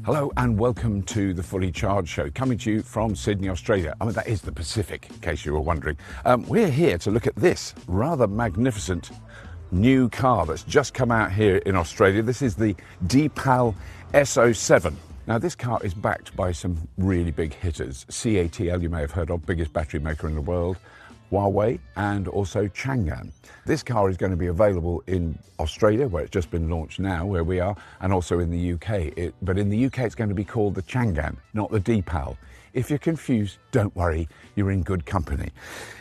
Hello and welcome to the Fully Charged Show, coming to you from Sydney, Australia. I mean, that is the Pacific, in case you were wondering. We're here to look at this rather magnificent new car that's just come out here in Australia. This is the Deepal S07. Now, this car is backed by some really big hitters. CATL, you may have heard of, biggest battery maker in the world, Huawei, and also Chang'an. This car is going to be available in Australia, where it's just been launched now, where we are, and also in the UK. But in the UK, it's going to be called the Chang'an, not the Deepal. If you're confused, don't worry, you're in good company.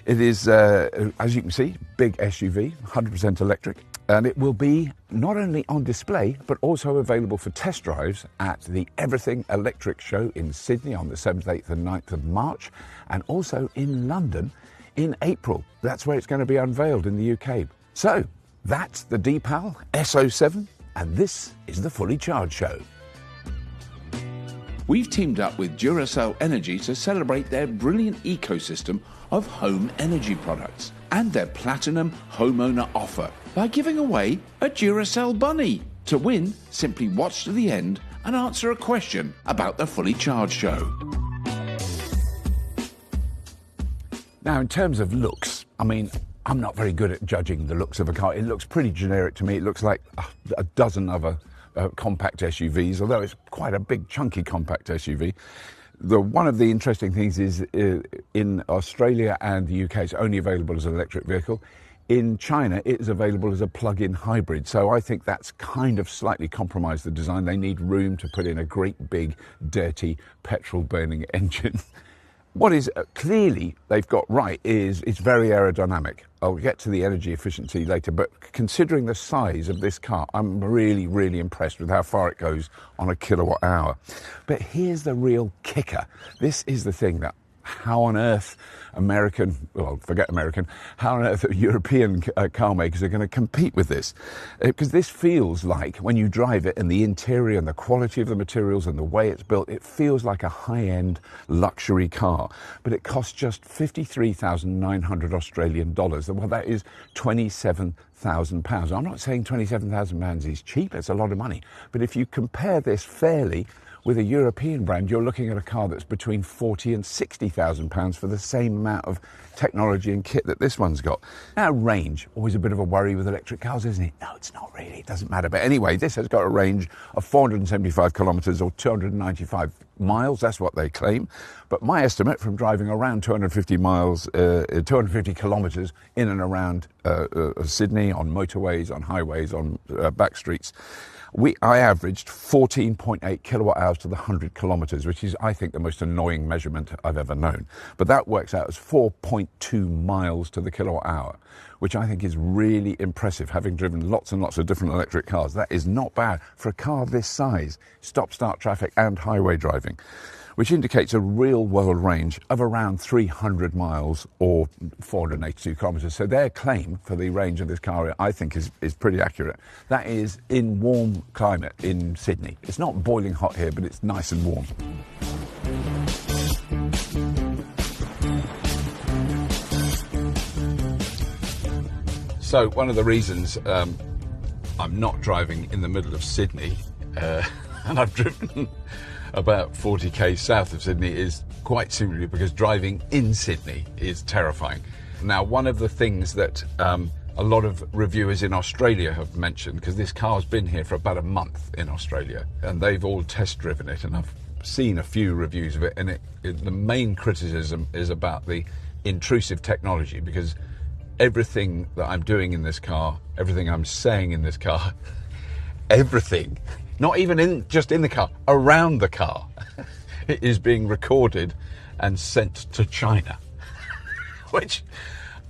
It is, as you can see, big SUV, 100% electric, and it will be not only on display, but also available for test drives at the Everything Electric Show in Sydney on the 7th, 8th and 9th of March, and also in London in April. That's where it's going to be unveiled in the UK. So, that's the Deepal S07, and this is the Fully Charged Show. We've teamed up with Duracell Energy to celebrate their brilliant ecosystem of home energy products and their platinum homeowner offer by giving away a Duracell bunny. To win, simply watch to the end and answer a question about the Fully Charged Show. Now, in terms of looks, I mean, I'm not very good at judging the looks of a car. It looks pretty generic to me. It looks like a dozen other compact SUVs, although it's quite a big, chunky compact SUV. One of the interesting things is in Australia and the UK, it's only available as an electric vehicle. In China, it is available as a plug-in hybrid. So I think that's kind of slightly compromised the design. They need room to put in a great, big, dirty, petrol-burning engine. What is clearly they've got right is it's very aerodynamic. I'll get to the energy efficiency later, but considering the size of this car, I'm really, really impressed with how far it goes on a kilowatt hour. But here's the real kicker. This is the thing that how on earth how on earth European car makers are going to compete with this? Because this feels like, when you drive it and the interior and the quality of the materials and the way it's built, it feels like a high-end luxury car. But it costs just 53,900 Australian dollars. Well, that is £27,000. I'm not saying £27,000 is cheap, it's a lot of money. But if you compare this fairly with a European brand, you're looking at a car that's between £40,000 and £60,000 for the same amount of technology and kit that this one's got. Now, range, always a bit of a worry with electric cars, isn't it? No, it's not really, it doesn't matter. But anyway, this has got a range of 475 kilometres or 295 miles, that's what they claim. But my estimate from driving around 250 kilometres in and around Sydney, on motorways, on highways, on back streets, I averaged 14.8 kilowatt hours to the 100 kilometres, which is, I think, the most annoying measurement I've ever known. But that works out as 4.2 miles to the kilowatt hour, which I think is really impressive, having driven lots and lots of different electric cars. That is not bad for a car this size, stop-start traffic and highway driving, which indicates a real-world range of around 300 miles or 482 kilometres. So their claim for the range of this car, I think, is pretty accurate. That is in warm climate in Sydney. It's not boiling hot here, but it's nice and warm. So one of the reasons I'm not driving in the middle of Sydney, and I've driven about 40k south of Sydney, is quite simply because driving in Sydney is terrifying. Now, one of the things that a lot of reviewers in Australia have mentioned, because this car's been here for about a month in Australia, and they've all test driven it, and I've seen a few reviews of it, and the main criticism is about the intrusive technology, because everything that I'm doing in this car, everything I'm saying in this car, everything, not even just in the car, around the car, it is being recorded and sent to China. Which,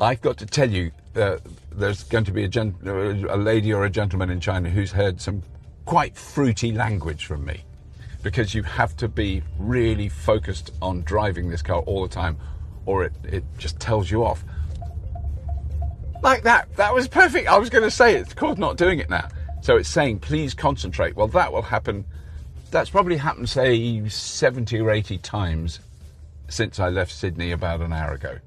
I've got to tell you, there's going to be a lady or a gentleman in China who's heard some quite fruity language from me, because you have to be really focused on driving this car all the time, or it just tells you off. Like that. That was perfect. I was going to say it's called not doing it now. So it's saying, please concentrate. Well, that will happen. That's probably happened, say, 70 or 80 times since I left Sydney about an hour ago.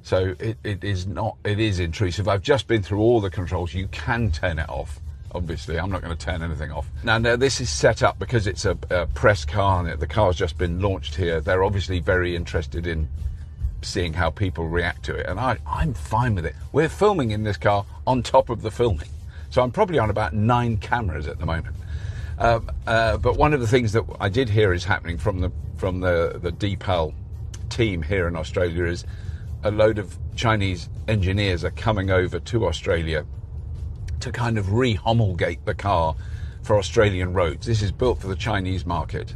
So it is intrusive. I've just been through all the controls. You can turn it off. obviously. I'm not going to turn anything off. Now, this is set up because it's a press car and the car's just been launched here. They're obviously very interested in seeing how people react to it, and I'm fine with it. We're filming in this car on top of the filming, so I'm probably on about 9 cameras at the moment. But one of the things that I did hear is happening from the DPAL team here in Australia is a load of Chinese engineers are coming over to Australia to kind of re-homologate the car for Australian roads. This is built for the Chinese market,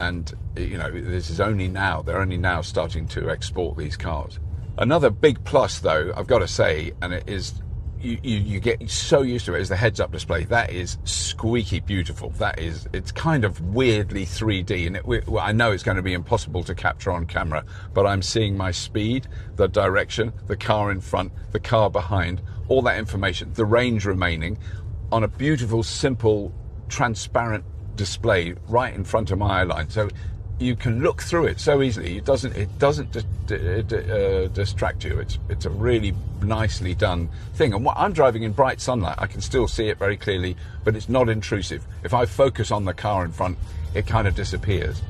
and this is they're only now starting to export these cars. Another big plus, though, I've got to say, and it is you get so used to it, is the heads-up display. That is squeaky beautiful. It's kind of weirdly 3D, and I know it's going to be impossible to capture on camera, but I'm seeing my speed, the direction, the car in front, the car behind, all that information, the range remaining, on a beautiful, simple, transparent display right in front of my eye line. So you can look through it so easily. It doesn't distract you. It's a really nicely done thing. And I'm driving in bright sunlight. I can still see it very clearly, but it's not intrusive. If I focus on the car in front, it kind of disappears.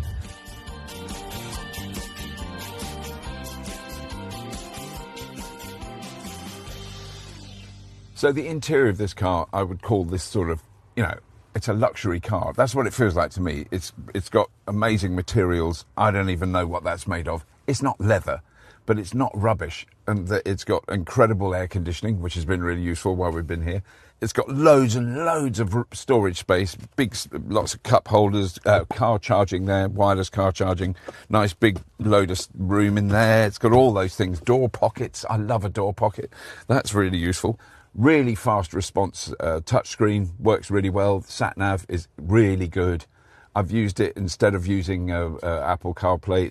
So the interior of this car, I would call this sort of, it's a luxury car. That's what it feels like to me. It's got amazing materials. I don't even know what that's made of. It's not leather, but it's not rubbish. And it's got incredible air conditioning, which has been really useful while we've been here. It's got loads and loads of storage space, lots of cup holders, car charging there, wireless car charging, nice big load of room in there. It's got all those things, door pockets. I love a door pocket. That's really useful. Really fast response, touchscreen works really well. Sat-nav is really good. I've used it instead of using Apple CarPlay.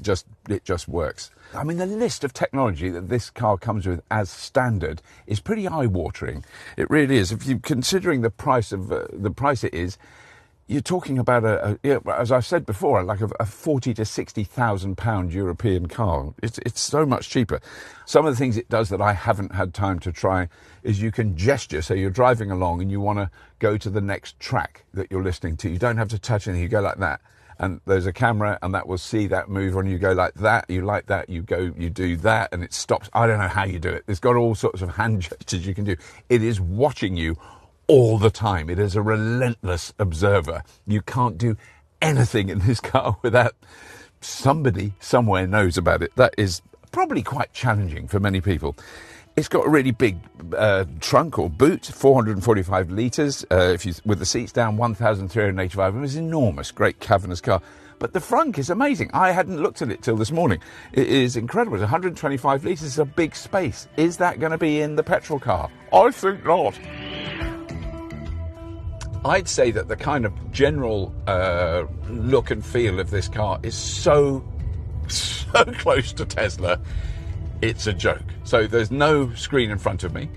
It just works. I mean, the list of technology that this car comes with as standard is pretty eye-watering. It really is. If you're considering the price it is, you're talking about as I've said before, like a 40 to 60,000 pound European car. It's so much cheaper. Some of the things it does that I haven't had time to try is you can gesture. So you're driving along and you want to go to the next track that you're listening to. You don't have to touch anything. You go like that, and there's a camera, and that will see that move on. You go like that. You like that. You go. You do that, and it stops. I don't know how you do it. It's got all sorts of hand gestures you can do. It is watching you all the time. It is a relentless observer. You can't do anything in this car without somebody somewhere knows about it. That is probably quite challenging for many people. It's got a really big trunk or boot, 445 litres, with the seats down, 1,385. It was enormous, great cavernous car. But the frunk is amazing. I hadn't looked at it till this morning. It is incredible. It's 125 litres. It's a big space. Is that going to be in the petrol car? I think not. I'd say that the kind of general look and feel of this car is so close to Tesla, it's a joke. So there's no screen in front of me.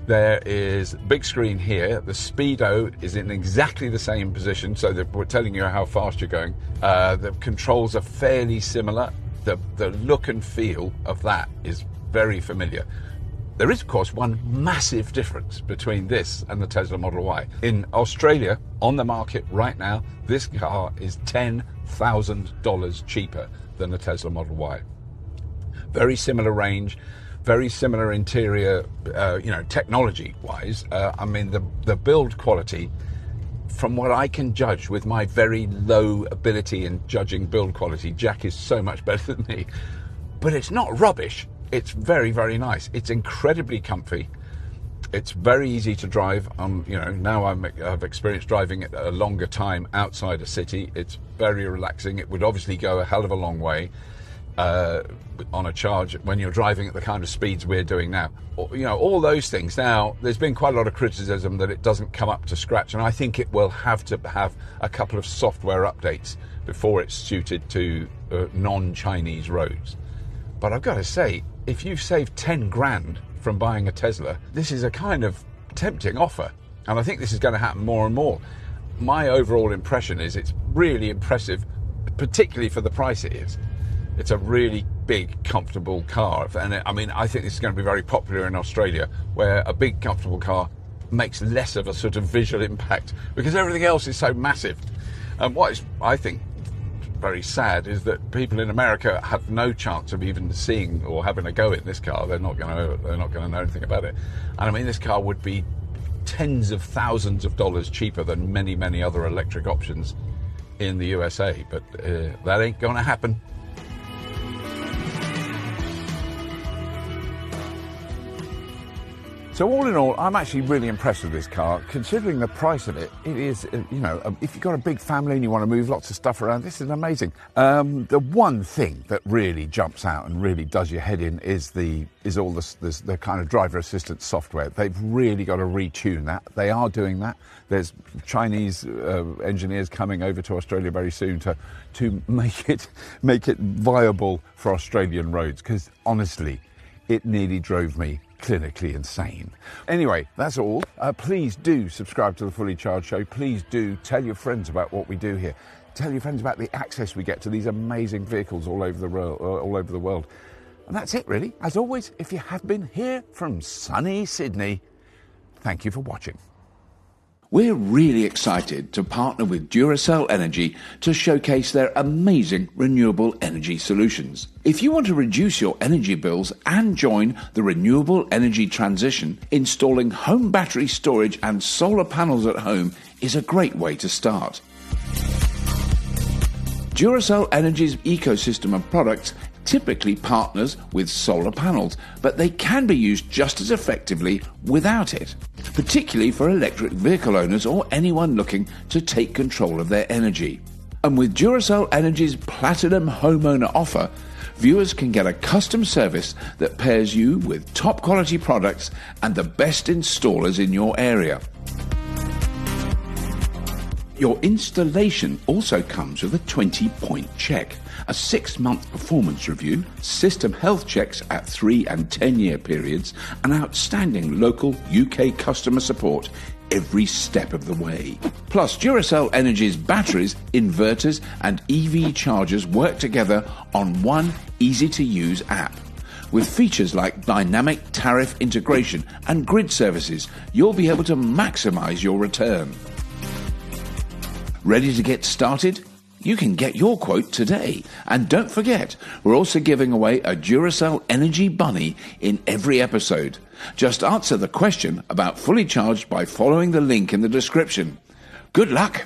There is a big screen here. The speedo is in exactly the same position, so that we're telling you how fast you're going. The controls are fairly similar. The look and feel of that is very familiar. There is, of course, one massive difference between this and the Tesla Model Y. In Australia, on the market right now, this car is $10,000 cheaper than the Tesla Model Y. Very similar range, very similar interior, technology-wise. I mean, the build quality, from what I can judge with my very low ability in judging build quality, Jack is so much better than me. But it's not rubbish. It's very, very nice. It's incredibly comfy. It's very easy to drive. Now I've experienced driving it a longer time outside a city. It's very relaxing. It would obviously go a hell of a long way on a charge when you're driving at the kind of speeds we're doing now. All those things. Now, there's been quite a lot of criticism that it doesn't come up to scratch, and I think it will have to have a couple of software updates before it's suited to non-Chinese roads. But I've got to say, if you've saved 10 grand from buying a Tesla, this is a kind of tempting offer. And I think this is going to happen more and more. My overall impression is it's really impressive, particularly for the price it is. It's a really big, comfortable car. And I think this is going to be very popular in Australia, where a big, comfortable car makes less of a sort of visual impact because everything else is so massive. And what is, I think, very sad is that people in America have no chance of even seeing or having a go in this car. They're not going to know anything about it. And I mean, this car would be tens of thousands of dollars cheaper than many other electric options in the USA, but that ain't going to happen. So all in all, I'm actually really impressed with this car. Considering the price of it, it is, you know, if you've got a big family and you want to move lots of stuff around, this is amazing. The one thing that really jumps out and really does your head in is all the kind of driver assistance software. They've really got to retune that. They are doing that. There's Chinese engineers coming over to Australia very soon to make it viable for Australian roads, because honestly, it nearly drove me clinically insane. Anyway, that's all. Please do subscribe to the Fully Charged Show. Please do tell your friends about what we do here. Tell your friends about the access we get to these amazing vehicles all over the world. And that's it, really. As always, if you have been here from sunny Sydney, thank you for watching. We're really excited to partner with Duracell Energy to showcase their amazing renewable energy solutions. If you want to reduce your energy bills and join the renewable energy transition, installing home battery storage and solar panels at home is a great way to start. Duracell Energy's ecosystem of products typically partners with solar panels, but they can be used just as effectively without it, particularly for electric vehicle owners or anyone looking to take control of their energy. And with Duracell Energy's Platinum Homeowner offer, viewers can get a custom service that pairs you with top quality products and the best installers in your area. Your installation also comes with a 20-point check, a 6-month performance review, system health checks at 3 and 10-year periods, and outstanding local UK customer support every step of the way. Plus, Duracell Energy's batteries, inverters, and EV chargers work together on one easy-to-use app. With features like dynamic tariff integration and grid services, you'll be able to maximize your return. Ready to get started? You can get your quote today. And don't forget, we're also giving away a Duracell Energy Bunny in every episode. Just answer the question about Fully Charged by following the link in the description. Good luck!